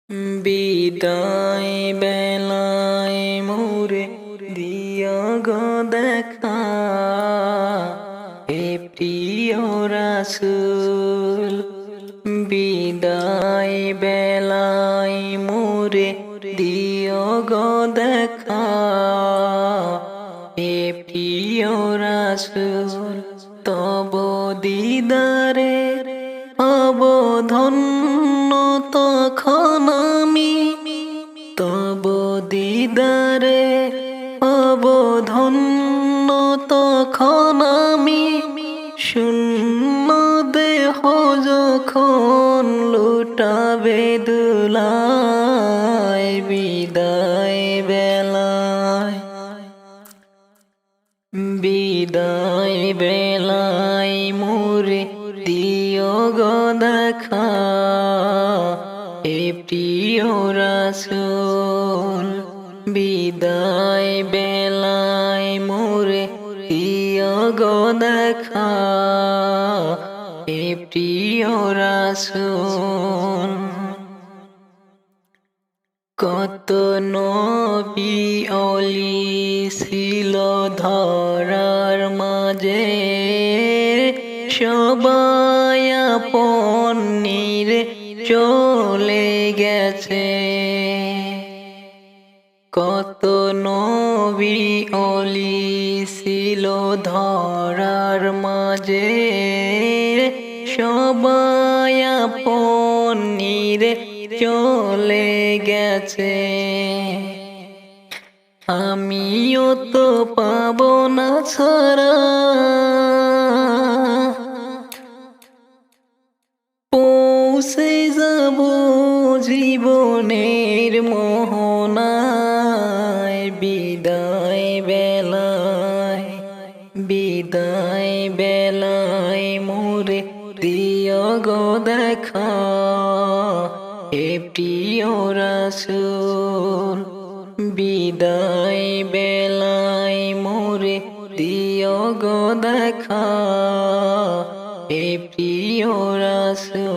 বিদায় বেলায় মোরে দিও গো দেখা, হে প্রিয় রাসূল। বিদায় বেলায় মোরে দিও গো দেখা, হে প্রিয় রাসূল। তব দিদারে অবধন্য তখন আমি, তব দিদারে অবধন্য তখন আমি। শূন্য দেহ যখন লুটাবে দুলায়, বিদায় বেলায়, বিদায় বেলায় মোরে দিও গো দেখা, হে প্রিয় রাসূল। বিদায় বেলায় মোরে দিও গো দেখা, হে প্রিয় রাসূল। কত নবী অলি ছিল ধরার মাঝে, সবাই আপন নিরে চলে গেছে। কত নবী অলি ছিল ধরার মাঝে, সবাই আপন নিরে চলে গেছে। আমিও তো পাবো না ছাড়া, পৌঁছে যাব জীবনের মোহনায়। বিদায় বেলায়, বিদায় বেলায় মোরে দিও গো দেখা, হে প্রিয় রাসূল। বিদায় বেলায় মোরে দিও গো দেখা, হে প্রিয় রাসূল।